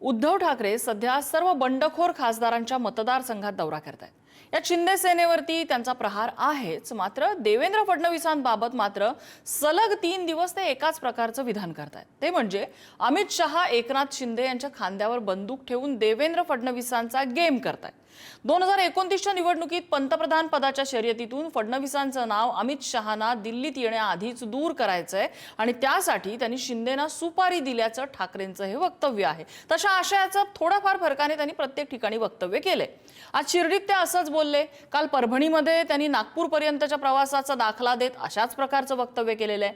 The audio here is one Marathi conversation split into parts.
उद्धव ठाकरे सध्या सर्व बंडखोर खासदारांच्या मतदारसंघात दौरा करतायत। या शिंदे सेनेवरती त्यांचा प्रहार आहेच, मात्र देवेंद्र फडणवीसांबाबत मात्र सलग 3 दिवस ते एकाच प्रकारचं विधान करतायत। ते म्हणजे अमित शहा एकनाथ शिंदे यांच्या खांद्यावर बंदूक ठेवून देवेंद्र फडणवीसांचा गेम करतायत। 2029च्या निवडणुकीत पंतप्रधान पदाच्या शर्यतीतून फडणवीसांचं नाव अमित शहांना दिल्लीत येण्याआधीच दूर करायचंय आणि त्यासाठी त्यांनी शिंदेना सुपारी दिल्याचं ठाकरेंचं हे वक्तव्य आहे। तशा आशयाचं थोडाफार फरकाने त्यांनी प्रत्येक ठिकाणी वक्तव्य केले। आज शिर्डीत ते असंच बोलले। काल परभणीमध्ये त्यांनी नागपूरपर्यंतच्या प्रवासाचा दाखला देत अशाच प्रकारचं वक्तव्य केलेलं आहे।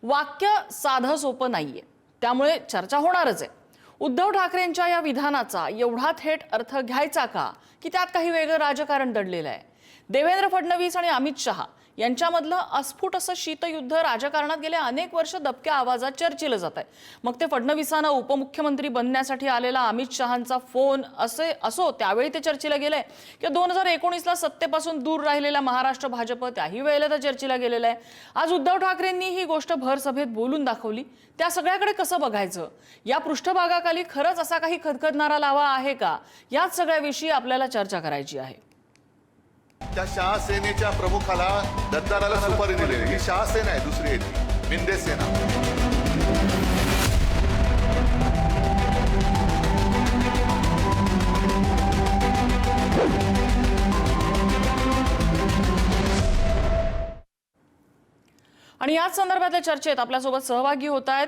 वाक्य साधं सोपं नाहीये, त्यामुळे चर्चा होणारच आहे। उद्धव ठाकरेंच्या या विधानाचा एवढा थेट अर्थ घ्यायचा का, की त्यात काही वेगळं राजकारण दडलेलं आहे? देवेंद्र फडणवीस आणि अमित शहा यांच्यामधलं अस्फुट असं शीतयुद्ध राजकारणात गेले अनेक वर्ष दबक्या आवाजात चर्चिलं जात आहे। मग ते फडणवीसांना उपमुख्यमंत्री बनण्यासाठी आलेला अमित शहांचा फोन असो त्यावेळी ते चर्चेला गेलंय, किंवा 2019ला सत्तेपासून दूर राहिलेला महाराष्ट्र भाजप त्याही वेळेला तर चर्चेला गेलेला आहे। आज उद्धव ठाकरेंनी ही गोष्ट भर सभेत बोलून दाखवली। त्या सगळ्याकडे कसं बघायचं, या पृष्ठभागाखाली खरंच असा काही खदखदणारा लावा आहे का, याच सगळ्याविषयी आपल्याला चर्चा करायची आहे। त्या शहा सेनेच्या प्रमुखाला गद्दाराला सुपारी दिली। ही शहा सेना आहे, दुसरी आहे मिंदे सेना। आणि याच संदर्भातल्या चर्चेत आपल्यासोबत सहभागी होत आहेत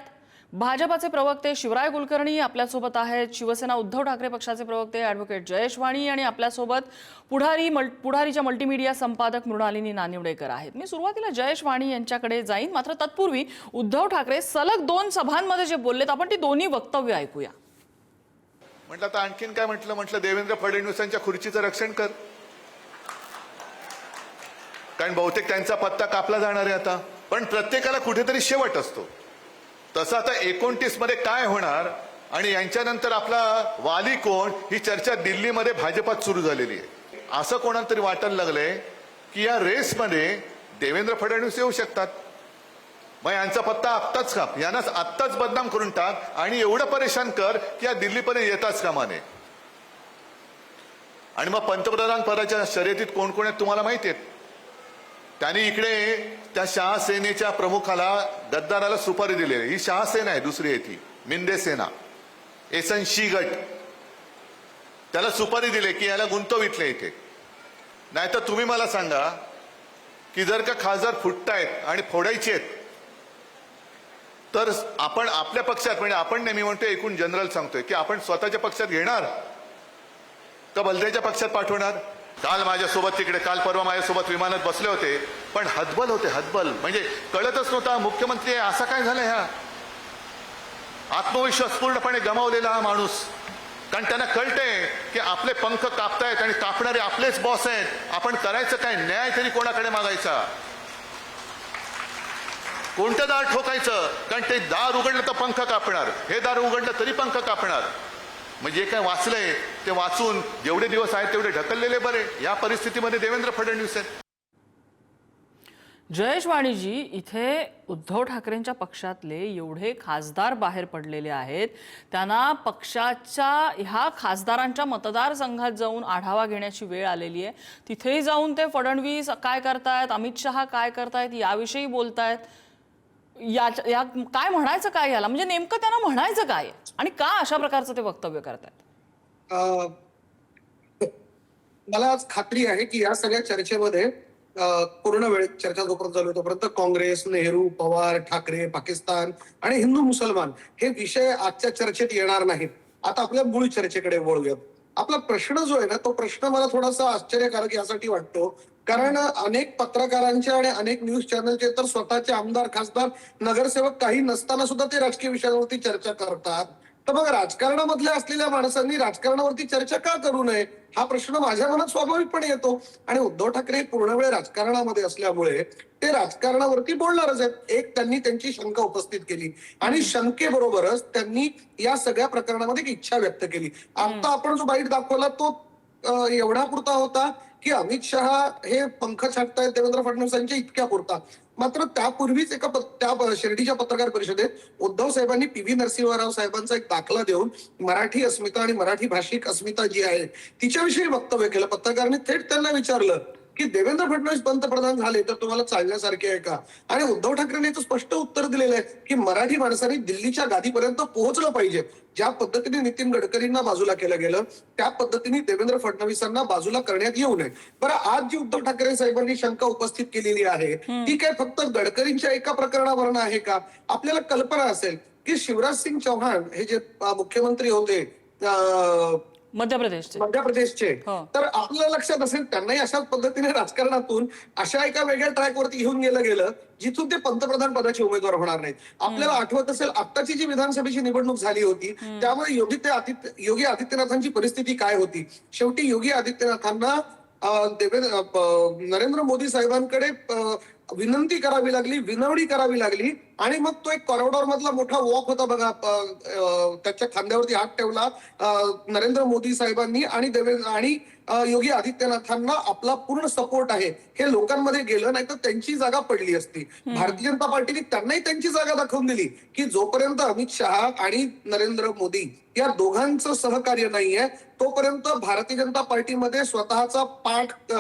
भाजपाचे प्रवक्ते शिवराय कुलकर्णी आपल्यासोबत आहेत, शिवसेना उद्धव ठाकरे पक्षाचे प्रवक्ते ॲडव्होकेट जयेश वाणी आणि आपल्यासोबत पुढारीच्या मल्टीमीडिया संपादक मृणालिनी नानिवडेकर आहेत। मी सुरुवातीला जयेश वाणी यांच्याकडे जाईन, मात्र तत्पूर्वी उद्धव ठाकरे सलग 2 सभांमध्ये जे बोललेत आपण ती दोन्ही वक्तव्य ऐकूया। म्हटलं तर आणखीन काय म्हटलं देवेंद्र फडणवीसांच्या खुर्चीचं रक्षण कर, कारण बहुतेक त्यांचा पत्ता कापला जाणार आहे आता। पण प्रत्येकाला कुठेतरी शेवट असतो। तसं आता 29 मध्ये काय होणार आणि यांच्यानंतर आपला वाली कोण, ही चर्चा दिल्लीमध्ये भाजपात सुरू झालेली आहे। असं कोणाला तरी वाटायला लागलंय की या रेसमध्ये देवेंद्र फडणवीस येऊ शकतात। मग यांचा पत्ता आत्ताच काप, यांनाच आत्ताच बदनाम करून टाक आणि एवढं परेशान कर की या दिल्लीपर्यंत येताच कामा नये। आणि मग पंतप्रधान पदाच्या शर्यतीत कोण कोण आहेत तुम्हाला माहिती आहेत। त्यांनी इकडे त्या शहा सेनेच्या प्रमुखाला गद्दाराला सुपारी दिली। ही शहा सेना आहे, दुसरी आहे ती मिंदे सेना। एसएनसी गट त्याला सुपारी दिली की याला गुंतव इथले इथे। नाहीतर तुम्ही मला सांगा की जर का खासदार फुटतायत आणि फोडायचे आहेत तर आपण आपल्या पक्षात, म्हणजे आपण नेहमी म्हणतो एकूण जनरल सांगतोय की आपण स्वतःच्या पक्षात घेणार का भलत्याच्या पक्षात पाठवणार। काल माझ्यासोबत तिकडे काल परवा माझ्यासोबत विमानात बसले होते, पण हतबल होते, हतबल म्हणजे कळतच नव्हता मुख्यमंत्री आहे असं काय झालं। ह्या आत्मविश्वास पूर्णपणे गमावलेला हा माणूस, कारण त्यांना कळतंय की आपले पंख कापतायत आणि कापणारे आपलेच बॉस आहेत। आपण करायचं काय, न्याय तरी कोणाकडे मागायचा, कोणतं दार ठोकायचं, कारण ते दार उघडलं तर पंख कापणार, हे दार उघडलं तरी पंख कापणार। म्हणजे काय वाचलंय ते वाचून जेवढे दिवस आहेत तेवढे ढकललेले बरे। या परिस्थितीमध्ये देवेंद्र फडणवीस आहेत। जयेश वाणीजी, इथे उद्धव ठाकरेंच्या पक्षातले एवढे खासदार बाहेर पडलेले आहेत, त्यांना पक्षाच्या ह्या खासदारांच्या मतदारसंघात जाऊन आढावा घेण्याची वेळ आलेली आहे। तिथेही जाऊन ते फडणवीस काय करतायत, अमित शहा काय करतायत याविषयी बोलतायत। या काय म्हणायचं काय याला, म्हणजे नेमकं त्यांना म्हणायचं काय आणि का अशा प्रकारचं ते वक्तव्य करतायत? मला आज खात्री आहे की या सगळ्या चर्चेमध्ये पूर्ण वेळ चर्चा जोपर्यंत चालू तोपर्यंत काँग्रेस, नेहरू, पवार, ठाकरे, पाकिस्तान आणि हिंदू मुसलमान हे विषय आजच्या चर्चेत येणार नाहीत। आता आपल्या मूळ चर्चेकडे वळूयात। आपला प्रश्न जो आहे ना, तो प्रश्न मला थोडासा आश्चर्यकारक यासाठी वाटतो कारण अनेक पत्रकारांचे आणि अनेक न्यूज चॅनलचे तर स्वतःचे आमदार, खासदार, नगरसेवक काही नसताना सुद्धा ते राजकीय विषयांवरती चर्चा करतात। तर मग राजकारणामधल्या असलेल्या माणसांनी राजकारणावरती चर्चा का करू नये हा प्रश्न माझ्या मनात स्वाभाविकपणे येतो। आणि उद्धव ठाकरे पूर्ण वेळ राजकारणामध्ये असल्यामुळे ते राजकारणावरती बोलणारच आहेत। एक त्यांनी त्यांची शंका उपस्थित केली आणि शंकेबरोबरच त्यांनी या सगळ्या प्रकरणामध्ये एक इच्छा व्यक्त केली। आता आपण जो बाईट दाखवला तो एवढा पुरता होता की अमित शहा हे पंख छाटतायत देवेंद्र फडणवीसांच्या इतक्या पुरता। मात्र त्यापूर्वीच त्या शिर्डीच्या पत्रकार परिषदेत उद्धव साहेबांनी पी.व्ही. नरसिंहराव साहेबांचा एक दाखला देऊन मराठी अस्मिता आणि मराठी भाषिक अस्मिता जी आहे तिच्याविषयी वक्तव्य केलं. पत्रकारांनी थेट त्यांना विचारलं की देवेंद्र फडणवीस पंतप्रधान झाले तर तुम्हाला चालण्यासारखे आहे का? आणि उद्धव ठाकरेंनी याचं स्पष्ट उत्तर दिलेलं आहे की मराठी माणसांनी दिल्लीच्या गादीपर्यंत पोहोचलं पाहिजे. ज्या पद्धतीने नितीन गडकरींना बाजूला केलं गेलं त्या पद्धतीने देवेंद्र फडणवीसांना बाजूला करण्यात येऊ नये. बरं, आज जी उद्धव ठाकरे साहेबांनी शंका उपस्थित केलेली आहे ती काय फक्त गडकरींच्या एका प्रकरणावरून आहे का? आपल्याला कल्पना असेल की शिवराज सिंग चौहान हे जे मुख्यमंत्री होते मध्य प्रदेशचे हो. तर आपल्याला लक्षात असेल त्यांनाही अशाच पद्धतीने राजकारणातून अशा एका वेगळ्या ट्रॅकवरती घेऊन गेलं जिथून ते पंतप्रधान पदाचे उमेदवार होणार नाहीत. आपल्याला आठवत असेल आत्ताची जी विधानसभेची निवडणूक झाली होती त्यामध्ये योगी आदित्यनाथांची परिस्थिती काय होती. शेवटी योगी आदित्यनाथांना नरेंद्र मोदी साहेबांकडे विनंती करावी लागली, विनवणी करावी लागली आणि मग तो एक कॉरिडॉर मधला मोठा वॉक होता बघा, त्याच्या खांद्यावरती हात ठेवला नरेंद्र मोदी साहेबांनी आणि योगी आदित्यनाथांना आपला पूर्ण सपोर्ट आहे हे लोकांमध्ये गेलं, नाही तर त्यांची जागा पडली असती. भारतीय जनता पार्टीने त्यांनाही त्यांची जागा दाखवून दिली की जोपर्यंत अमित शहा आणि नरेंद्र मोदी या दोघांचं सहकार्य नाहीये तोपर्यंत भारतीय जनता पार्टीमध्ये स्वतःचा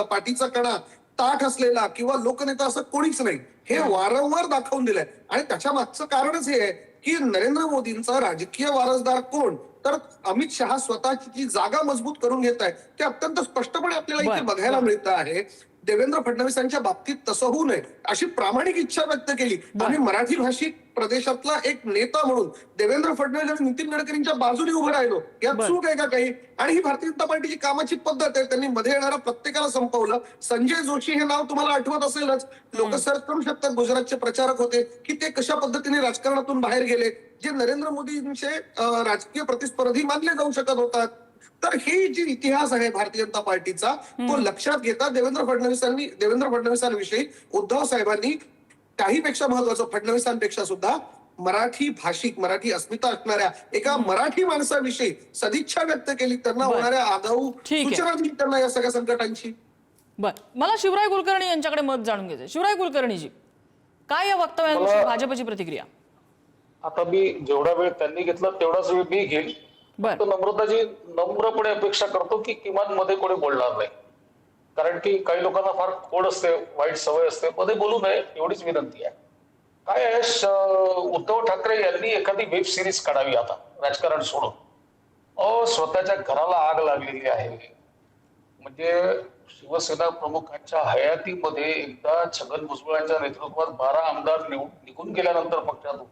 पाठीचा कणा ताठ असलेला किंवा लोकनेता असं कोणीच नाही हे वारंवार दाखवून दिलंय. आणि त्याच्या मागचं कारणच हे आहे की नरेंद्र मोदींचा राजकीय वारसदार कोण, तर अमित शहा स्वतःची जी जागा मजबूत करून घेत आहे ते अत्यंत स्पष्टपणे आपल्याला इथे बघायला मिळतं आहे. देवेंद्र फडणवीसांच्या बाबतीत तसं होऊ नये अशी प्रामाणिक इच्छा व्यक्त केली. आम्ही मराठी भाषिक प्रदेशातला एक नेता म्हणून देवेंद्र फडणवीस आणि नितीन गडकरींच्या बाजूने उभं राहिलो. यात चूक आहे का काही? आणि ही भारतीय जनता पार्टीची कामाची पद्धत आहे. त्यांनी मध्ये येणाऱ्या प्रत्येकाला संपवलं. संजय जोशी हे नाव तुम्हाला आठवत असेलच, लोक सर्च करू शकतात, गुजरातचे प्रचारक होते की ते कशा पद्धतीने राजकारणातून बाहेर गेले, जे नरेंद्र मोदींचे राजकीय प्रतिस्पर्धी मानले जाऊ शकत होतात. तर हे जे इतिहास आहे भारतीय जनता पार्टीचा तो लक्षात घेता देवेंद्र फडणवीसांविषयी उद्धव साहेबांनी काहीपेक्षा महत्वाचं फडणवीसांपेक्षा सुद्धा मराठी भाषिक मराठी अस्मिता असणाऱ्या एका मराठी माणसाविषयी सदिच्छा व्यक्त केली, त्यांना होणाऱ्या आगाऊ सूचना दिली त्यांना या सगळ्या संकटांची. मला शिवराय कुलकर्णी यांच्याकडे मत जाणून घ्यायचं. शिवराय कुलकर्णीजी, काय या वक्तव्याविषयी भाजपची प्रतिक्रिया? आता मी जेवढा वेळ त्यांनी घेतला तेवढाच वेळ मी घेईल. तर नम्रताजी नम्रपणे अपेक्षा करतो की किमान मध्ये कोणी बोलणार नाही, कारण की काही लोकांना फार खोड असते, वाईट सवय असते, मध्ये बोलू नये एवढीच विनंती आहे. काय आहे, उद्धव ठाकरे यांनी एखादी वेब सिरीज काढावी आता राजकारण सोडून. स्वतःच्या घराला आग लागलेली आहे. म्हणजे शिवसेना प्रमुखांच्या हयातीमध्ये एकदा छगन भुजबळांच्या नेतृत्वात 12 आमदार निघून गेल्यानंतर पक्षातून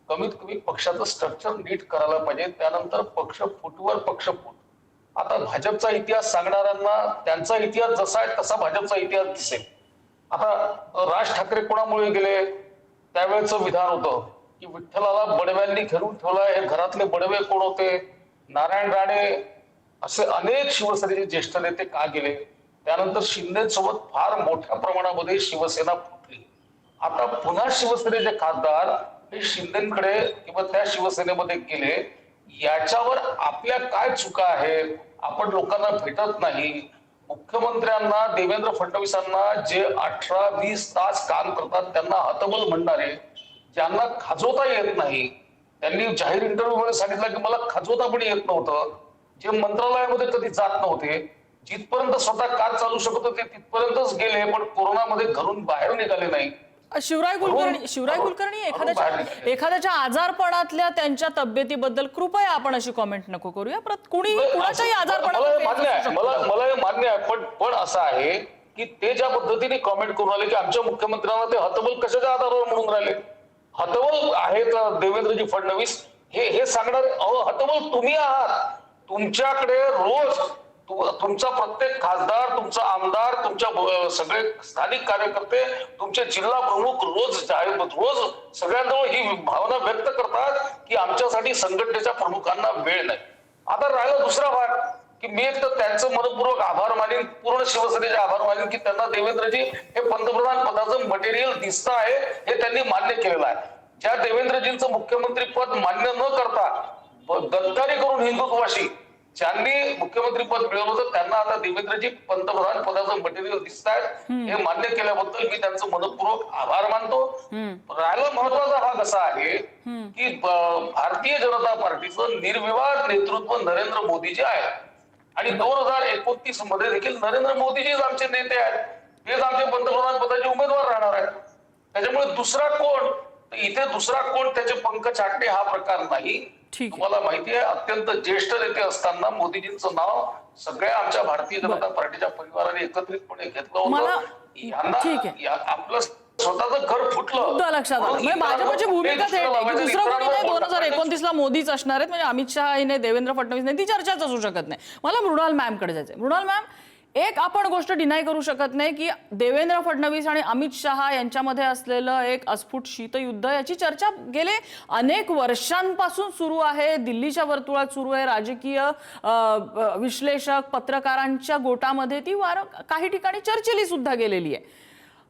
कमीत कमी पक्षाचं स्ट्रक्चर नीट करायला पाहिजे. त्यानंतर पक्ष फुटवर पक्ष फुट. आता भाजपचा इतिहास सांगणाऱ्यांना त्यांचा इतिहास जसा आहे तसा भाजपचा इतिहास दिसेल. आता राज ठाकरे कोणामुळे गेले, त्यावेळेचं विधान होतं की विठ्ठलाला बडव्यांनी घेरून ठेवला. हे घरातले बडवे कोण होते? नारायण राणे असे अनेक शिवसेनेचे ज्येष्ठ नेते का गेले? त्यानंतर शिंदेसोबत फार मोठ्या प्रमाणामध्ये शिवसेना फुटली. आता पुन्हा शिवसेनेचे खासदार हे शिंदेकडे किंवा त्या शिवसेनेमध्ये गेले. याच्यावर आपल्या काय चुका आहेत? आपण लोकांना भेटत नाही. मुख्यमंत्र्यांना देवेंद्र फडणवीसांना जे 18-20 तास काम करतात त्यांना हतबल म्हणणारे, ज्यांना खाजवता येत नाही, त्यांनी जाहीर इंटरव्ह्यू मध्ये सांगितलं की मला खाजवता पण येत नव्हतं, जे मंत्रालयामध्ये कधी जात नव्हते, जिथपर्यंत स्वतः कार चालू शकत होते तिथपर्यंतच गेले, पण कोरोनामध्ये घरून बाहेर निघाले नाही. शिवराय कुलकर्णी एखाद्याच्या आजारपणातल्या त्यांच्या तब्येतीबद्दल कृपया आपण अशी कॉमेंट नको करूया. कुणाच्याही आजारपणात मला मान्य आहे, पण असं आहे की ते ज्या पद्धतीने कॉमेंट करून आले की आमच्या मुख्यमंत्र्यांना ते हतबल कशाच्या आधारावर म्हणून राहिले. हतबल आहेत देवेंद्रजी फडणवीस हे सांगणार. हतबल तुम्ही आहात. तुमच्याकडे रोज तुमचा प्रत्येक खासदार, तुमचा आमदार, तुमच्या सगळे स्थानिक कार्यकर्ते, तुमचे जिल्हा प्रमुख रोज सगळ्यांजवळ ही भावना व्यक्त करतात की आमच्यासाठी संघटनेच्या प्रमुखांना वेळ नाही. आता राहिला दुसरा भाग की मी एक तर त्यांचं मनपूर्वक आभार मानेन, पूर्ण शिवसेनेचे आभार मानेन की त्यांना देवेंद्रजी हे पंतप्रधान पदाचं मटेरियल दिसतं आहे हे त्यांनी मान्य केलेलं आहे. ज्या देवेंद्रजींचं मुख्यमंत्री पद मान्य न करता गद्दारी करून हिंदुत्वाशी ज्यांनी मुख्यमंत्री पद मिळवलं होतं त्यांना आता देवेंद्रजी पंतप्रधान पदाचं मटेरियल दिसत आहेत हे मान्य केल्याबद्दल मी त्यांचं मनपूर्वक आभार मानतो. राहिला महत्वाचा भाग असा आहे की भारतीय जनता पार्टीचं निर्विवाद नेतृत्व नरेंद्र मोदीजी आहे आणि 2029 मध्ये देखील नरेंद्र मोदीजीच आमचे नेते आहेत, हेच आमचे पंतप्रधान पदाचे उमेदवार राहणार आहेत. त्याच्यामुळे दुसरा कोण, इथे दुसरा कोण त्याचे पंख छाटणे हा प्रकार नाही. तुम्हाला माहिती आहे अत्यंत ज्येष्ठ नेते असताना मोदीजींचं नाव सगळ्या आमच्या भारतीय जनता पार्टीच्या परिवाराने एकत्रितपणे घेतलं होतं. यांना आपलं स्वतःचं घर फुटलं. लक्षात आलं. म्हणजे भाजपची भूमिका थेट आहे की दुसरं कोणी नाही, 2029 ला मोदीच असणार आहेत. म्हणजे अमित शहा ने देवेंद्र फडणवीस नाही, ती चर्चाच असू शकत नाही. मला मृणाल मॅम कडे जायचंय. मृणाल मॅम, एक आपण गोष्ट डिनाय करू शकत नाही की देवेंद्र फडणवीस आणि अमित शहा यांच्यामध्ये असलेलं एक अस्फुट शीतयुद्ध, याची चर्चा गेले अनेक वर्षांपासून सुरू आहे. दिल्लीच्या वर्तुळात सुरू आहे. राजकीय विश्लेषक, पत्रकारांच्या गोटामध्ये ती काही ठिकाणी चर्चेली सुद्धा गेलेली आहे.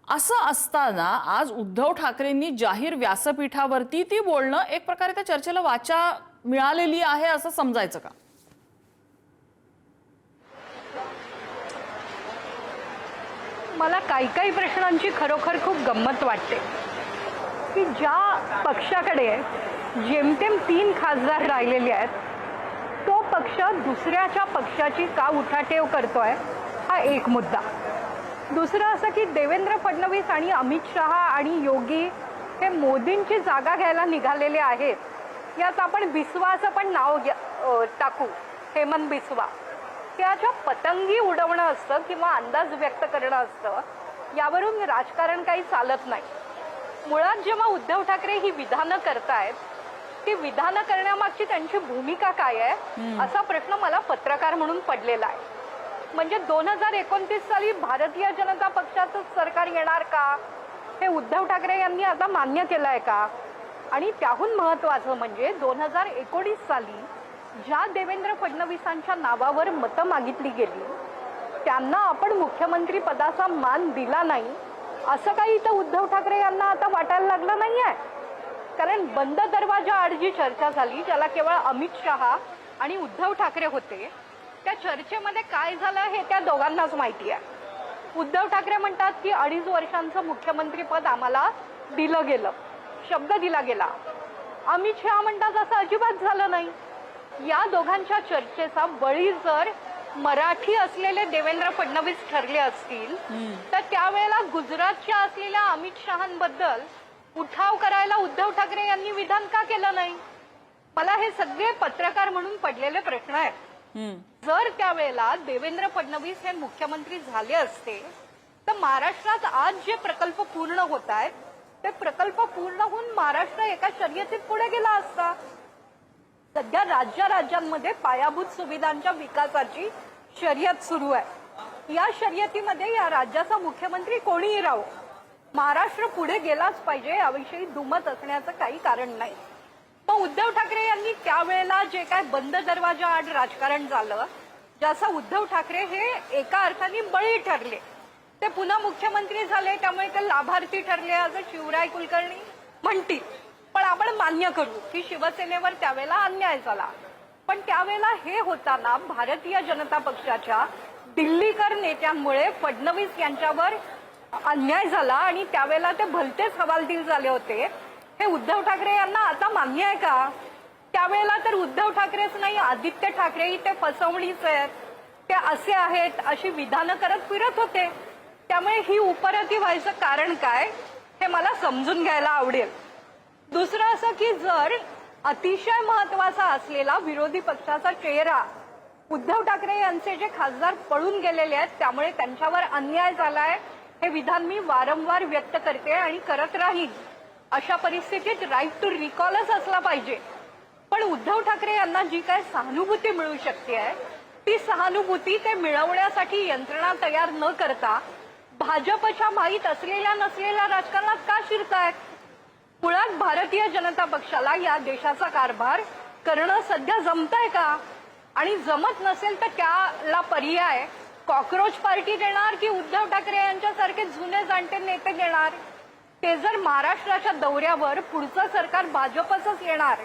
असं असताना आज उद्धव ठाकरेंनी जाहीर व्यासपीठावरती ती बोलणं एक प्रकारे त्या चर्चेला वाचा मिळालेली आहे असं समजायचं का? मला काही प्रश्नांची खरोखर खूप गंमत वाटते की ज्या पक्षाकडे जेमतेम 3 खासदार राहिलेले आहेत तो पक्ष दुसऱ्याच्या पक्षाची का उठाठेव करतोय हा एक मुद्दा. दुसरं असं की देवेंद्र फडणवीस आणि अमित शहा आणि योगी हे मोदींची जागा घ्यायला निघालेले आहेत. यात आपण बिस्वाचं पण नाव टाकू, हेमंत बिस्वा. त्याच्या पतंगी उडवणं असतं किंवा अंदाज व्यक्त करणं असतं, यावरून राजकारण काही चालत नाही. मुळात जेव्हा उद्धव ठाकरे ही विधानं करतायत ती विधानं करण्यामागची त्यांची भूमिका काय आहे असा प्रश्न मला पत्रकार म्हणून पडलेला आहे. म्हणजे 2029 साली भारतीय जनता पक्षाचं सरकार येणार का हे उद्धव ठाकरे यांनी आता मान्य केलं आहे का? आणि त्याहून महत्त्वाचं म्हणजे 2019 साली ज्या देवेंद्र फडणवीसांच्या नावावर मतं मागितली गेली त्यांना आपण मुख्यमंत्री पदाचा मान दिला नाही असं काही तर उद्धव ठाकरे यांना आता वाटायला लागलं नाहीये. कारण बंद दरवाजा आड जी चर्चा झाली ज्याला केवळ अमित शहा आणि उद्धव ठाकरे होते, त्या चर्चेमध्ये काय झालं हे त्या दोघांनाच माहिती आहे. उद्धव ठाकरे म्हणतात की 2.5 वर्षांचं मुख्यमंत्रीपद आम्हाला दिलं गेलं, शब्द दिला गेला. अमित शहा म्हणतात असं अजिबात झालं नाही. या दोघांच्या चर्चेचा बळी जर मराठी असलेले देवेंद्र फडणवीस ठरले असतील तर त्यावेळेला गुजरातच्या असलेल्या अमित शहांबद्दल उठाव करायला उद्धव ठाकरे यांनी विधान का केलं नाही? मला हे सगळे पत्रकार म्हणून पडलेले प्रश्न आहेत. जर त्यावेळेला देवेंद्र फडणवीस हे मुख्यमंत्री झाले असते तर महाराष्ट्रात आज जे प्रकल्प पूर्ण होत आहेत ते प्रकल्प पूर्ण होऊन महाराष्ट्र एका शर्यतीत पुढे गेला असता. सध्या राज्यांमध्ये पायाभूत सुविधांच्या विकासाची शर्यत सुरू आहे. या शर्यतीमध्ये या राज्याचा मुख्यमंत्री कोणीही राहो, महाराष्ट्र पुढे गेलाच पाहिजे याविषयी दुमत असण्याचं काही कारण नाही. पण उद्धव ठाकरे यांनी त्यावेळेला जे काय बंद दरवाजा आड राजकारण झालं ज्याचा उद्धव ठाकरे हे एका अर्थाने बळी ठरले, ते पुन्हा मुख्यमंत्री झाले त्यामुळे ते लाभार्थी ठरले असं शिवराय कुलकर्णी म्हणतील. पण आपण मान्य करू की शिवसेनेवर त्यावेळेला अन्याय झाला. पण त्यावेळेला हे होताना भारतीय जनता पक्षाच्या दिल्लीकर नेत्यांमुळे फडणवीस यांच्यावर अन्याय झाला आणि त्यावेळेला ते भलतेच हवालदिल झाले होते. हे उद्धव ठाकरे यांना आता मान्य आहे का? त्यावेळेला तर उद्धव ठाकरेच नाही आदित्य ठाकरेही ते फसवणीच आहेत, ते असे आहेत अशी विधानं करत फिरत होते. त्यामुळे ही उपरती व्हायचं कारण काय हे मला समजून घ्यायला आवडेल. दुसरं असं की जर अतिशय महत्वाचा असलेला विरोधी पक्षाचा चेहरा उद्धव ठाकरे यांचे जे खासदार पळून गेलेले आहेत त्यामुळे त्यांच्यावर अन्याय झालाय हे विधान मी वारंवार व्यक्त करते आणि करत राहीन. अशा परिस्थितीत राईट टू रिकॉलच असला पाहिजे. पण उद्धव ठाकरे यांना जी काय सहानुभूती मिळू शकते आहे ती सहानुभूती ते मिळवण्यासाठी यंत्रणा तयार न करता भाजपच्या माहीत असलेल्या नसलेल्या राजकारणात का शिरतायत? मुळात भारतीय जनता पक्षाला या देशाचा कारभार करणं सध्या जमतंय का? आणि जमत नसेल तर त्याला पर्याय कॉकरोच पार्टी देणार की उद्धव ठाकरे यांच्यासारखे जुने जाणते नेते देणार? ते जर महाराष्ट्राच्या दौऱ्यावर पुढचं सरकार भाजपचंच येणार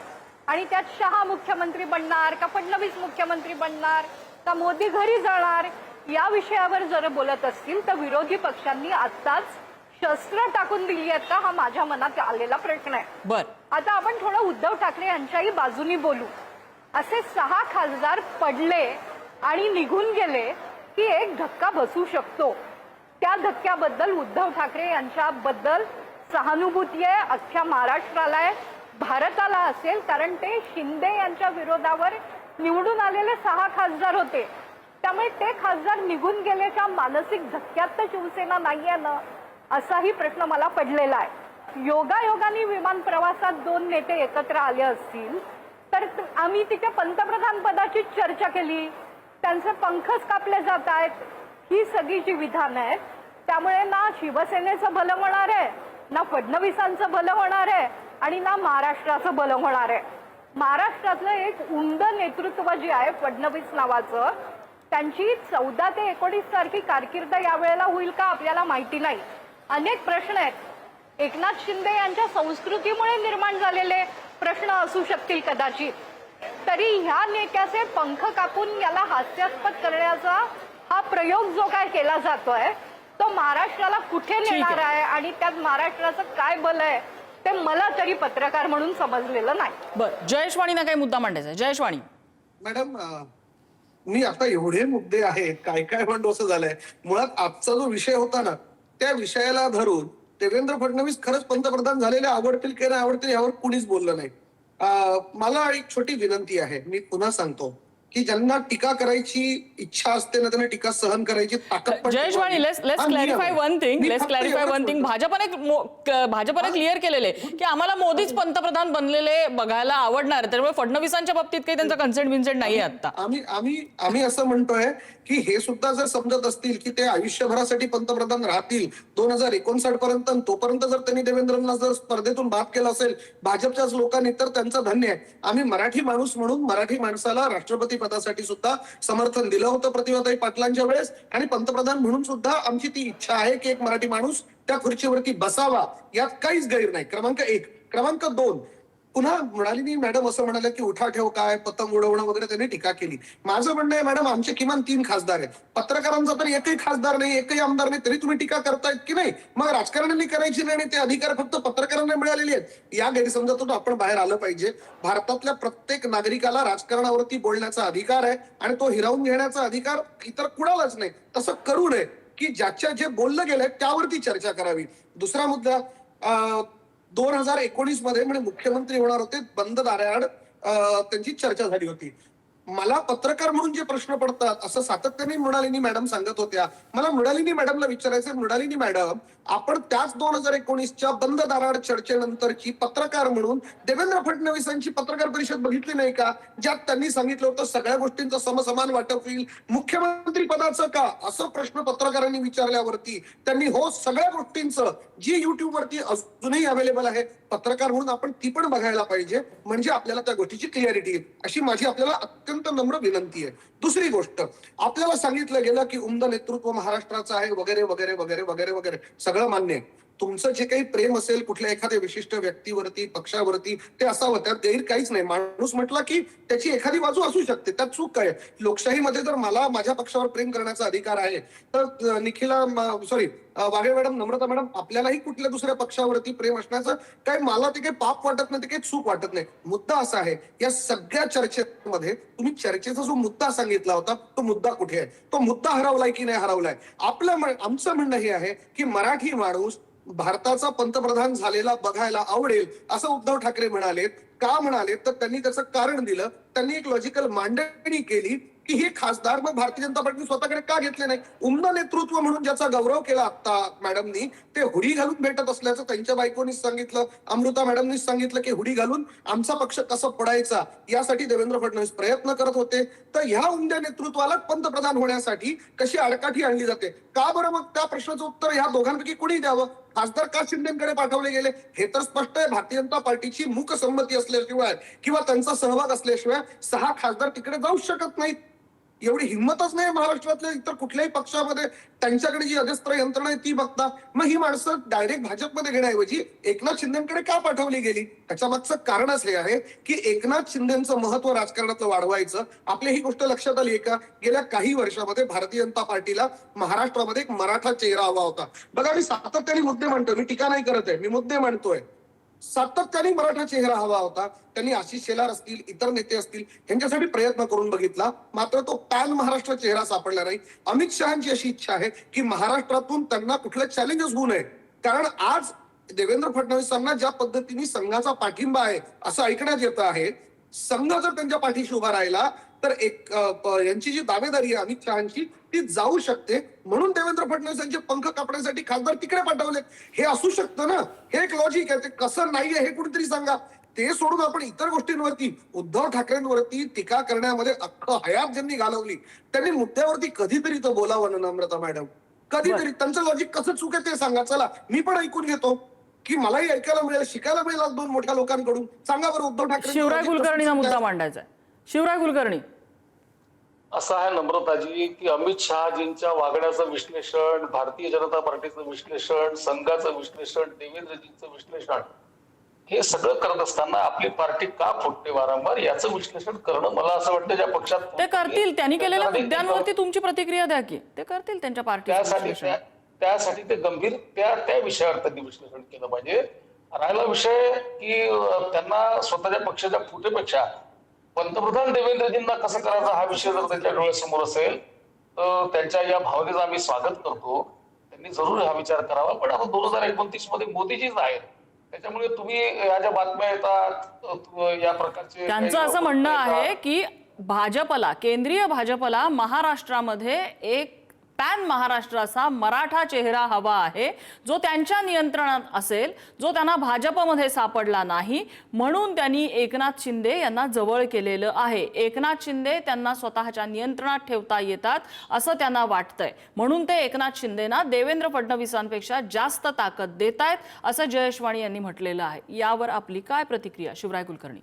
आणि त्यात शहा मुख्यमंत्री बनणार का फडणवीस मुख्यमंत्री बनणार का मोदी घरी जाणार या विषयावर जर बोलत असतील तर विरोधी पक्षांनी आत्ताच शस्त्र टाकून दिली आहेत का, हा माझ्या मनात आलेला प्रश्न आहे. बर, आता आपण थोडं उद्धव ठाकरे यांच्याही बाजूनी बोलू. असे 6 खासदार पडले आणि निघून गेले की एक धक्का बसू शकतो. त्या धक्क्याबद्दल उद्धव ठाकरे यांच्याबद्दल सहानुभूती आहे, अख्ख्या महाराष्ट्राला आहे, भारताला असेल, कारण ते शिंदे यांच्या विरोधावर निवडून आलेले 6 खासदार होते. त्यामुळे ते खासदार निघून गेल्याच्या मानसिक धक्क्यात तर शिवसेना नाहीये ना, असाही प्रश्न मला पडलेला आहे. योगायोगाने विमान प्रवासात 2 नेते एकत्र आले असतील तर आम्ही तिथे पंतप्रधान पदाची चर्चा केली, त्यांचे पंखच कापले जात आहेत, ही सगळी जी विधानं आहेत त्यामुळे ना शिवसेनेचं भलं होणार आहे, ना फडणवीसांचं भलं होणार आहे आणि ना महाराष्ट्राचं भलं होणार आहे. महाराष्ट्रातलं एक उमद नेतृत्व जे आहे फडणवीस नावाचं, त्यांची 14 ते 19 सारखी कारकीर्द यावेळेला होईल का आपल्याला माहिती नाही. अनेक प्रश्न आहेत. एकनाथ शिंदे यांच्या संस्कृतीमुळे निर्माण झालेले प्रश्न असू शकतील कदाचित, तरी ह्या नेत्याचे पंख कापून याला हास्यास्पद करण्याचा हा प्रयोग जो काय केला जातोय तो महाराष्ट्राला कुठे नेणार आहे आणि त्यात महाराष्ट्राचं काय बल आहे ते मला तरी पत्रकार म्हणून समजलेलं नाही. बर, जयेशवाणीना काही मुद्दा मांडायचा आहे. जयेशवाणी. मॅडम, मी आता एवढे मुद्दे आहेत, काय काय म्हणतो असं झालंय. मुळात आजचा जो विषय होता ना, त्या विषयाला धरून देवेंद्र फडणवीस खरंच पंतप्रधान झालेले आवडतील की नाही आवडतील यावर कुणीच बोललं नाही. मला एक छोटी विनंती आहे, मी पुन्हा सांगतो की ज्यांना टीका करायची इच्छा असते ना त्यांना टीका सहन करायची ताकद. जयेशवाणी, लेट्स क्लॅरिफाय वन थिंग. भाजपने क्लिअर केलेले की आम्हाला मोदीच पंतप्रधान बनलेले बघायला आवडणार, त्यामुळे फडणवीसांच्या बाबतीत काही त्यांचा कन्सेंट नाहीये आता. आम्ही असं म्हणतोय की हे सुद्धा जर समजत असतील की ते आयुष्यभरासाठी पंतप्रधान राहतील 2059 पर्यंत, तोपर्यंत जर त्यांनी देवेंद्रांना जर स्पर्धेतून बाद केलं असेल भाजपच्याच लोकांनी तर त्यांचं धन्य आहे. आम्ही मराठी माणूस म्हणून मराठी माणसाला राष्ट्रपती पदासाठी सुद्धा समर्थन दिलं होतं प्रतिभाताई पाटलांच्या वेळेस, आणि पंतप्रधान म्हणून सुद्धा आमची ती इच्छा आहे की एक मराठी माणूस त्या खुर्चीवरती बसावा, यात काहीच गैर नाही. क्रमांक 1. क्रमांक 2, पुन्हा मृणालिनी मॅडम असं म्हणाले की उठाठेव काय, पतंग उडवणं वगैरे त्यांनी टीका केली. माझं म्हणणं आहे मॅडम, आमचे किमान 3 खासदार आहेत, पत्रकारांचा तर एकही खासदार नाही, एकही आमदार नाही, तरी तुम्ही टीका करतायत की नाही? मग राजकारण्यांनी करायची नाही आणि ते अधिकार फक्त पत्रकारांना मिळालेले आहेत, या गैरसमजातून आपण बाहेर आलं पाहिजे. भारतातल्या प्रत्येक नागरिकाला राजकारणावरती बोलण्याचा अधिकार आहे आणि तो हिरावून घेण्याचा अधिकार इतर कुणालाच नाही. तसं करू नये की ज्याच्या जे बोललं गेलंय त्यावरती चर्चा करावी. दुसरा मुद्दा, 2019 मध्ये म्हणजे मुख्यमंत्री होणार होते, बंद दाराआड त्यांची चर्चा झाली होती. मला पत्रकार म्हणून जे प्रश्न पडतात असं सातत्याने मृणालिनी मॅडम सांगत होत्या. मला मृणालिनी मॅडमला विचारायचं, मृणालिनी मॅडम, आपण त्याच 2019च्या बंद दाराआड चर्चेनंतरची पत्रकार म्हणून देवेंद्र फडणवीसांची पत्रकार परिषद बघितली नाही का, ज्यात त्यांनी सांगितलं होतं सगळ्या गोष्टींचं समसमान वाटप होईल, मुख्यमंत्री पदाचं का, असं प्रश्न पत्रकारांनी विचारल्यावरती त्यांनी हो सगळ्या गोष्टींचं, जी युट्यूबवरती अजूनही अवेलेबल आहे, पत्रकार म्हणून आपण ती पण बघायला पाहिजे, म्हणजे आपल्याला त्या गोष्टीची क्लिअरिटी येईल, अशी माझी आपल्याला अत्यंत नम्र विनंती आहे. दुसरी गोष्ट, आपल्याला सांगितलं गेलं की उमद नेतृत्व महाराष्ट्राचं आहे वगैरे वगैरे वगैरे वगैरे वगैरे, सगळं मान्य आहे. तुमचं जे काही प्रेम असेल कुठल्या एखाद्या विशिष्ट व्यक्तीवरती, पक्षावरती, ते असावं, त्यात गैर काहीच नाही. माणूस म्हटला की त्याची एखादी बाजू असू शकते, त्यात चूक काय? लोकशाहीमध्ये जर मला माझ्या पक्षावर प्रेम करण्याचा अधिकार आहे तर वाघे मॅडम, नम्रता मॅडम, आपल्यालाही कुठल्या दुसऱ्या पक्षावरती प्रेम असण्याचं काय, मला ते काही पाप वाटत नाही, ते काही चूक वाटत नाही. मुद्दा असा आहे, या सगळ्या चर्चेमध्ये तुम्ही चर्चेचा जो मुद्दा सांगितला होता तो मुद्दा कुठे आहे? तो मुद्दा हरवलाय की नाही हरवलाय? आमचं म्हणणं हे आहे की मराठी माणूस भारताचा पंतप्रधान झालेला बघायला आवडेल असं उद्धव ठाकरे म्हणालेत. का म्हणाले तर त्यांनी त्याचं कारण दिलं, त्यांनी एक लॉजिकल मांडणी केली की हे खासदार मग भारतीय जनता पार्टी स्वतःकडे का घेतले नाही. उमद नेतृत्व म्हणून ज्याचा गौरव केला आता मॅडमनी, ते हुडी घालून भेटत असल्याचं त्यांच्या बायकोनीच सांगितलं, अमृता मॅडमनीच सांगितलं की हुडी घालून आमचा पक्ष कसा पडायचा यासाठी देवेंद्र फडणवीस प्रयत्न करत होते. तर ह्या उमद नेतृत्वाला पंतप्रधान होण्यासाठी कशी आडकाठी आणली जाते का बरं? मग त्या प्रश्नाचं उत्तर ह्या दोघांपैकी कोणी द्यावं? खासदार का शिंदेकडे पाठवले गेले हे तर स्पष्ट आहे. भारतीय जनता पार्टीची मूक संमती असल्याशिवाय किंवा त्यांचा सहभाग असल्याशिवाय 6 खासदार तिकडे जाऊ शकत नाहीत. एवढी हिंमतच नाही महाराष्ट्रातल्या इतर कुठल्याही पक्षामध्ये त्यांच्याकडे जी अजस्त्र यंत्रणा आहे ती बघता. मग ही माणसं डायरेक्ट भाजपमध्ये घेण्याऐवजी एकनाथ शिंदेकडे का पाठवली गेली? त्याच्या मागचं कारणच हे आहे की एकनाथ शिंदेचं महत्व राजकारणातलं वाढवायचं. आपल्या ही गोष्ट लक्षात आली आहे का? गेल्या काही वर्षामध्ये भारतीय जनता पार्टीला महाराष्ट्रामध्ये एक मराठा चेहरा हवा होता. बघा, मी सातत्याने मुद्दे मांडतोय, मी टीका नाही करत आहे, मी मुद्दे मांडतोय. सातत्याने मराठा चेहरा हवा होता. त्यांनी आशिष शेलार असतील, इतर नेते असतील, यांच्यासाठी प्रयत्न करून बघितला, मात्र तो पॅन महाराष्ट्र चेहरा सापडला नाही. अमित शहाची अशी इच्छा आहे की महाराष्ट्रातून त्यांना कुठले चॅलेंजेस होऊ नये. कारण आज देवेंद्र फडणवीसांना ज्या पद्धतीने संघाचा पाठिंबा आहे असं ऐकण्यात येतं आहे, संघ जर त्यांच्या पाठीशी उभा राहिला तर यांची जी दावेदारी आहे अमित शहाची ती जाऊ शकते. म्हणून देवेंद्र फडणवीस यांचे पंख कापण्यासाठी खासदार तिकडे पाठवले. हे असू शकतं ना? हे एक लॉजिक आहे. ते कसं नाहीये हे कुणीतरी सांगा. ते सोडून आपण इतर गोष्टींवरती, उद्धव ठाकरेंवरती टीका करण्यामध्ये अख्खं हयात ज्यांनी घालवली त्यांनी मुद्द्यावरती कधीतरी तर बोलावं ना नम्रता मॅडम. कधीतरी त्यांचं लॉजिक कसं चूक आहे ते सांगा. चला मी पण ऐकून घेतो की मलाही ऐकायला मिळेल, शिकायला मिळेल आज दोन मोठ्या लोकांकडून. सांगा बरं उद्धव ठाकरे. शिवराय कुलकर्णींना मुद्दा मांडायचा आहे. शिवराय कुलकर्णी, असं आहे नम्रताजी की अमित शहाजींच्या वागण्याचं विश्लेषण, भारतीय जनता पार्टीचं विश्लेषण, संघाचं विश्लेषण, देवेंद्रजींचं विश्लेषण, हे सगळं करत असताना आपली पार्टी का फुटते वारंवार याचं विश्लेषण करणं मला असं वाटतं ज्या पक्षात ते करतील. त्यांनी केलेल्या मुद्द्यांवरती तुमची प्रतिक्रिया द्या की ते करतील त्यांच्या पार्टीचं. त्यासाठी ते गंभीर त्या विषयावर त्यांनी विश्लेषण केलं पाहिजे. राहिला विषय की त्यांना स्वतःच्या पक्षाच्या फुटेपेक्षा पंतप्रधान देवेंद्रजींना कसं करायचं हा विषय जर त्यांच्या डोळ्यासमोर असेल तर त्यांच्या या भावनेचं आम्ही स्वागत करतो. त्यांनी जरूर हा विचार करावा. पण आता 2029 मध्ये मोदीजीच आहेत, त्याच्यामुळे तुम्ही या ज्या बातम्या येतात या प्रकारचे, त्यांचं असं म्हणणं आहे की भाजपला, केंद्रीय भाजपला महाराष्ट्रामध्ये एक पॅन महाराष्ट्र असा मराठा चेहरा हवा आहे जो त्यांच्या नियंत्रणात असेल, जो त्यांना भाजपमध्ये सापडला नाही, म्हणून त्यांनी एकनाथ शिंदे यांना जवळ केलेलं आहे. एकनाथ शिंदे त्यांना स्वतःच्या नियंत्रणात ठेवता येतात असं त्यांना वाटतंय, म्हणून ते एकनाथ शिंदेना देवेंद्र फडणवीसांपेक्षा जास्त ताकद देत आहेत असं जयेश वाणी यांनी म्हटलेलं आहे. यावर आपली काय प्रतिक्रिया शिवराय कुलकर्णी?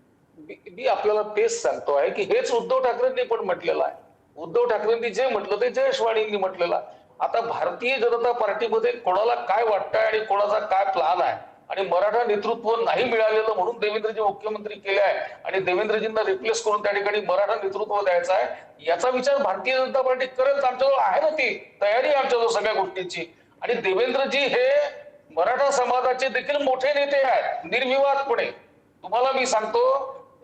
मी आपल्याला तेच सांगतो आहे की हेच उद्धव ठाकरेंनी पण म्हटलेलं आहे. उद्धव ठाकरेंनी जे म्हटलं ते जयेश वाणींनी म्हटलेलं. आता भारतीय जनता पार्टीमध्ये कोणाला काय वाटतंय आणि कोणाचा काय प्लान आहे आणि मराठा नेतृत्व नाही मिळालेलं म्हणून देवेंद्रजी मुख्यमंत्री केले आहे आणि देवेंद्रजींना रिप्लेस करून त्या ठिकाणी मराठा नेतृत्व द्यायचं आहे याचा विचार भारतीय जनता पार्टी करेल. आमच्याजवळ आहे ना ती तयारी आहे आमच्याजवळ सगळ्या गोष्टींची. आणि देवेंद्रजी हे मराठा समाजाचे देखील मोठे नेते आहेत निर्विवादपणे. तुम्हाला मी सांगतो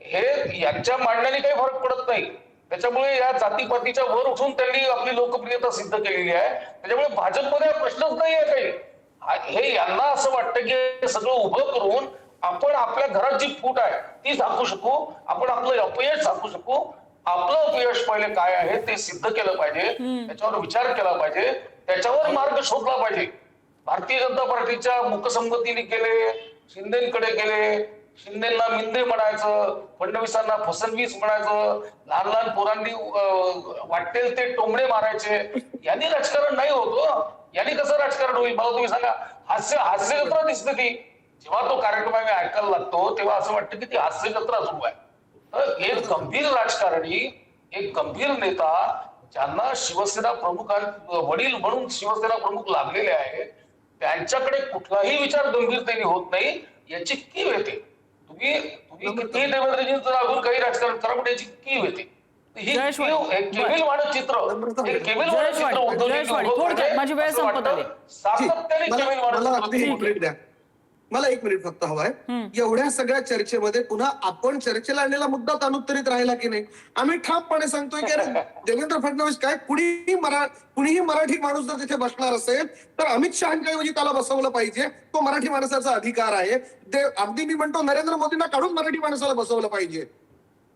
हे यांच्या मांडण्याने काही फरक पडत नाही. त्याच्यामुळे या जातीपातीच्या वर उठून त्यांनी आपली लोकप्रियता सिद्ध केलेली आहे. त्याच्यामुळे भाजपमध्ये प्रश्नच नाही आहे काही. हे यांना असं वाटतं की हे सगळं उभं करून आपण आपल्या घरात जी फूट आहे ती झाकू शकू, आपण आपलं अपयश झाकू शकू. आपलं अपयश पहिले काय आहे ते सिद्ध केलं पाहिजे, त्याच्यावर विचार केला पाहिजे, त्याच्यावर मार्ग शोधला पाहिजे. भारतीय जनता पार्टीच्या मुकसंगतीने केले, शिंदेकडे गेले, शिंदेना मिंदे म्हणायचं, फडणवीसांना फसनवीस म्हणायचं, लहान लहान पोरांनी वाटेल ते टोमणे मारायचे. यांनी राजकारण नाही होतो. यांनी कसं राजकारण होईल मला तुम्ही सांगा. हास्य जत्रा दिसते ती. जेव्हा तो कार्यक्रम आम्ही ऐकायला लागतो तेव्हा असं वाटतं की ती हास्य जत्रा सुरू आहे. तर एक गंभीर राजकारणी, एक गंभीर नेता ज्यांना शिवसेना प्रमुख वडील म्हणून शिवसेना प्रमुख लागलेले आहे त्यांच्याकडे कुठलाही विचार गंभीरतेने होत नाही याची कीव येते. तुम्ही किती देवेंद्रजींचं अजून काही राजकारण करा पण याची कीव येते. ही केविल वाढत चित्र सातत्याने केविल वाढत. मला एक मिनिट फक्त हवाय. एवढ्या सगळ्या चर्चेमध्ये पुन्हा आपण चर्चेला आणलेला मुद्दा अनुत्तरित राहिला की नाही? आम्ही ठामपणे सांगतोय की अरे देवेंद्र फडणवीस काय कुणीही मराठी माणूस जर तिथे बसणार असेल तर अमित शहाच्या ऐवजी त्याला बसवलं पाहिजे. तो मराठी माणसाचा अधिकार आहे. अगदी मी म्हणतो नरेंद्र मोदींना काढून मराठी माणसाला बसवलं पाहिजे.